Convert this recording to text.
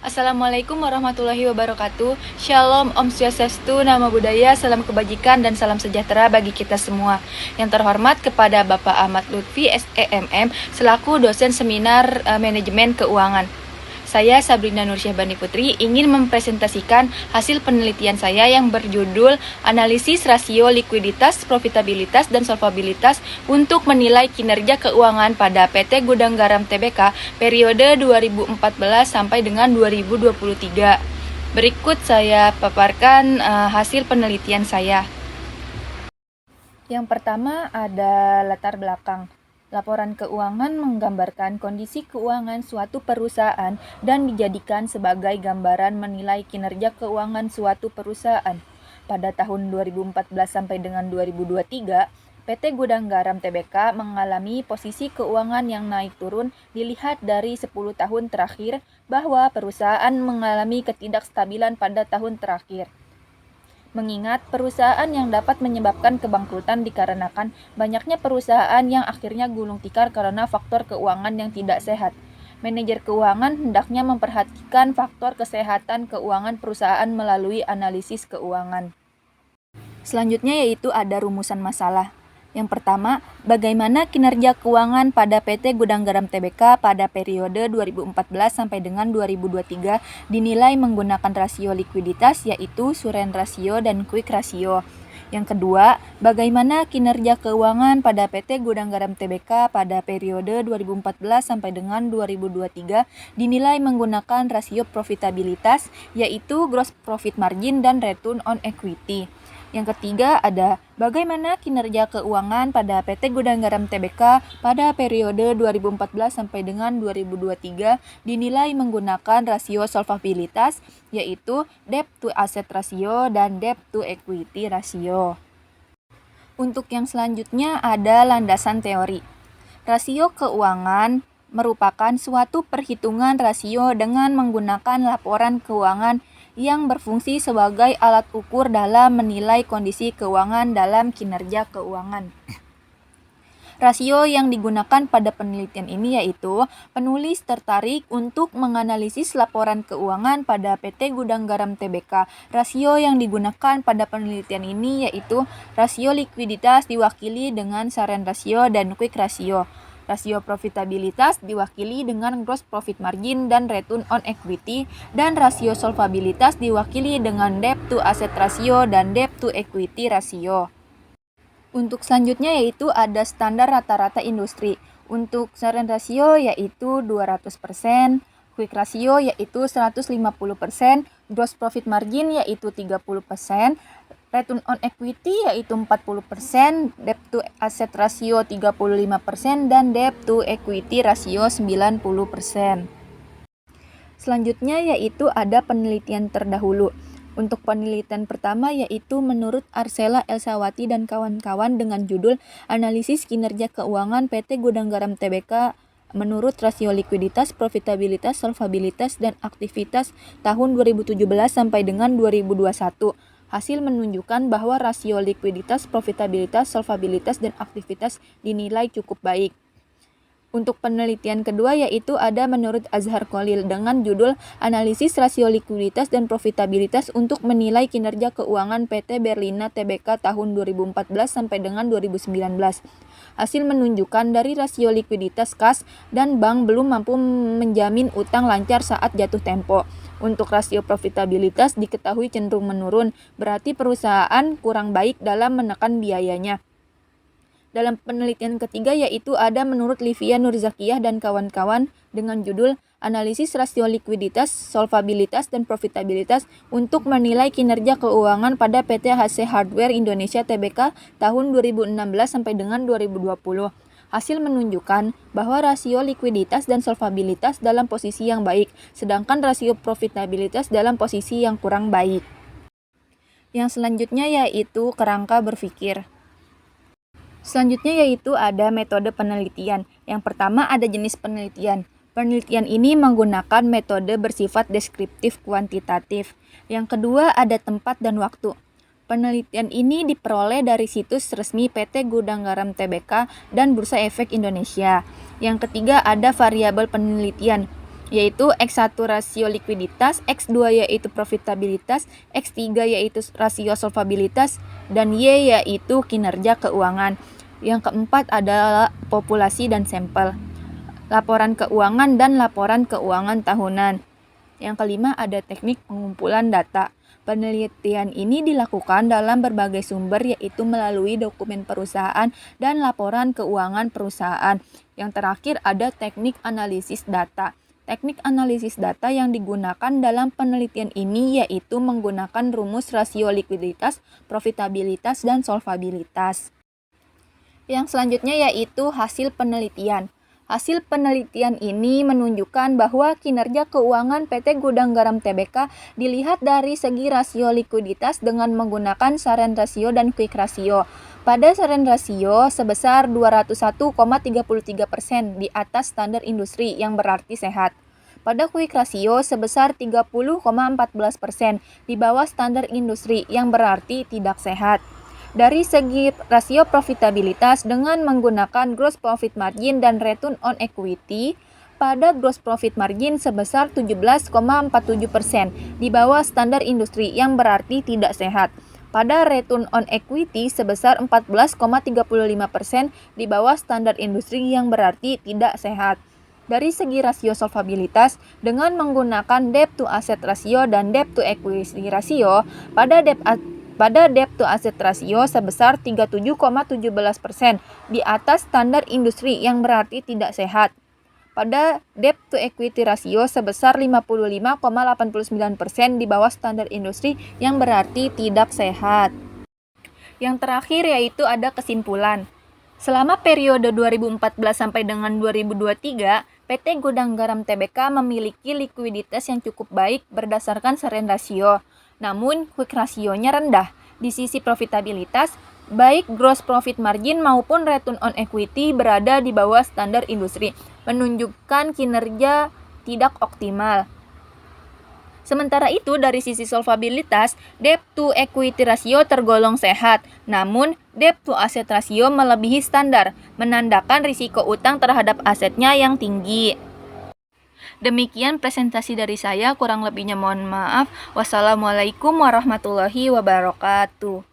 Assalamualaikum warahmatullahi wabarakatuh. Shalom, Om Swastiastu, Namo Buddhaya, salam kebajikan dan salam sejahtera bagi kita semua. Yang terhormat kepada Bapak Ahmad Lutfi, SEMM, selaku dosen seminar Manajemen Keuangan. Saya Sabrina Nursyahbani Putri ingin mempresentasikan hasil penelitian saya yang berjudul Analisis Rasio Likuiditas, Profitabilitas, dan Solvabilitas untuk menilai kinerja keuangan pada PT Gudang Garam Tbk periode 2014 sampai dengan 2023. Berikut saya paparkan hasil penelitian saya. Yang pertama ada latar belakang. Laporan keuangan menggambarkan kondisi keuangan suatu perusahaan dan dijadikan sebagai gambaran menilai kinerja keuangan suatu perusahaan. Pada tahun 2014 sampai dengan 2023, PT Gudang Garam Tbk mengalami posisi keuangan yang naik turun dilihat dari 10 tahun terakhir bahwa perusahaan mengalami ketidakstabilan pada tahun terakhir. Mengingat perusahaan yang dapat menyebabkan kebangkrutan dikarenakan banyaknya perusahaan yang akhirnya gulung tikar karena faktor keuangan yang tidak sehat. Manajer keuangan hendaknya memperhatikan faktor kesehatan keuangan perusahaan melalui analisis keuangan. Selanjutnya yaitu ada rumusan masalah. Yang pertama, bagaimana kinerja keuangan pada PT Gudang Garam Tbk pada periode 2014 sampai dengan 2023 dinilai menggunakan rasio likuiditas yaitu Suren Rasio dan Quick Rasio. Yang kedua, bagaimana kinerja keuangan pada PT Gudang Garam Tbk pada periode 2014 sampai dengan 2023 dinilai menggunakan rasio profitabilitas yaitu gross profit margin dan return on equity. Yang ketiga ada bagaimana kinerja keuangan pada PT Gudang Garam Tbk pada periode 2014 sampai dengan 2023 dinilai menggunakan rasio solvabilitas yaitu debt to asset ratio dan debt to equity ratio. Untuk yang selanjutnya ada landasan teori. Rasio keuangan merupakan suatu perhitungan rasio dengan menggunakan laporan keuangan yang berfungsi sebagai alat ukur dalam menilai kondisi keuangan dalam kinerja keuangan. Rasio yang digunakan pada penelitian ini yaitu penulis tertarik untuk menganalisis laporan keuangan pada PT Gudang Garam Tbk. Rasio yang digunakan pada penelitian ini yaitu rasio likuiditas diwakili dengan Suren Rasio dan Quick Rasio. Rasio profitabilitas diwakili dengan gross profit margin dan return on equity, dan rasio solvabilitas diwakili dengan debt to asset ratio dan debt to equity ratio. Untuk selanjutnya yaitu ada standar rata-rata industri. Untuk Suren Rasio yaitu 200%, Quick Rasio yaitu 150%, gross profit margin yaitu 30%, return on equity yaitu 40%, debt to asset ratio 35%, dan debt to equity ratio 90%. Selanjutnya yaitu ada penelitian terdahulu. Untuk penelitian pertama yaitu menurut Arsela Elsawati dan kawan-kawan dengan judul Analisis Kinerja Keuangan PT Gudang Garam Tbk menurut rasio likuiditas, profitabilitas, solvabilitas, dan aktivitas tahun 2017 sampai dengan 2021. Hasil menunjukkan bahwa rasio likuiditas, profitabilitas, solvabilitas, dan aktivitas dinilai cukup baik. Untuk penelitian kedua yaitu ada menurut Azhar Khalil dengan judul Analisis Rasio Likuiditas dan Profitabilitas untuk menilai kinerja keuangan PT Berlina Tbk tahun 2014 sampai dengan 2019. Hasil menunjukkan dari rasio likuiditas kas dan bank belum mampu menjamin utang lancar saat jatuh tempo. Untuk rasio profitabilitas diketahui cenderung menurun, berarti perusahaan kurang baik dalam menekan biayanya. Dalam penelitian ketiga yaitu ada menurut Livia Nurzakiyah dan kawan-kawan dengan judul Analisis Rasio Likuiditas, Solvabilitas, dan Profitabilitas untuk menilai kinerja keuangan pada PT HC Hardware Indonesia Tbk tahun 2016 sampai dengan 2020. Hasil menunjukkan bahwa rasio likuiditas dan solvabilitas dalam posisi yang baik, sedangkan rasio profitabilitas dalam posisi yang kurang baik. Yang selanjutnya yaitu kerangka berpikir. Selanjutnya yaitu ada metode penelitian. Yang pertama ada jenis penelitian. Penelitian ini menggunakan metode bersifat deskriptif kuantitatif. Yang kedua ada tempat dan waktu. Penelitian ini diperoleh dari situs resmi PT Gudang Garam Tbk dan Bursa Efek Indonesia. Yang ketiga ada variabel penelitian. yaitu X1 rasio likuiditas, X2 yaitu profitabilitas, X3 yaitu rasio solvabilitas, dan Y yaitu kinerja keuangan. Yang keempat adalah populasi dan sampel, laporan keuangan dan laporan keuangan tahunan. Yang kelima ada teknik pengumpulan data. Penelitian ini dilakukan dalam berbagai sumber, yaitu melalui dokumen perusahaan dan laporan keuangan perusahaan. Yang terakhir ada teknik analisis data. Teknik analisis data yang digunakan dalam penelitian ini yaitu menggunakan rumus rasio likuiditas, profitabilitas, dan solvabilitas. Yang selanjutnya yaitu hasil penelitian. Hasil penelitian ini menunjukkan bahwa kinerja keuangan PT Gudang Garam Tbk dilihat dari segi rasio likuiditas dengan menggunakan Sharen Ratio dan Quick Ratio. Pada Sharen Ratio sebesar 201,33% di atas standar industri yang berarti sehat. Pada Quick Ratio sebesar 30,14% di bawah standar industri yang berarti tidak sehat. Dari segi rasio profitabilitas dengan menggunakan gross profit margin dan return on equity, pada gross profit margin sebesar 17,47% di bawah standar industri yang berarti tidak sehat. Pada return on equity sebesar 14,35% di bawah standar industri yang berarti tidak sehat. Dari segi rasio solvabilitas dengan menggunakan debt to asset ratio dan debt to equity ratio, pada debt to asset ratio sebesar 37,17% di atas standar industri yang berarti tidak sehat. Pada debt to equity ratio sebesar 55,89% di bawah standar industri yang berarti tidak sehat. Yang terakhir yaitu ada kesimpulan. Selama periode 2014 sampai dengan 2023, PT Gudang Garam Tbk memiliki likuiditas yang cukup baik berdasarkan Sharen Ratio. Namun, quick ratio-nya rendah. Di sisi profitabilitas, baik gross profit margin maupun return on equity berada di bawah standar industri, menunjukkan kinerja tidak optimal. Sementara itu, dari sisi solvabilitas, debt to equity ratio tergolong sehat, namun debt to asset ratio melebihi standar, menandakan risiko utang terhadap asetnya yang tinggi. Demikian presentasi dari saya, kurang lebihnya mohon maaf. Wassalamualaikum warahmatullahi wabarakatuh.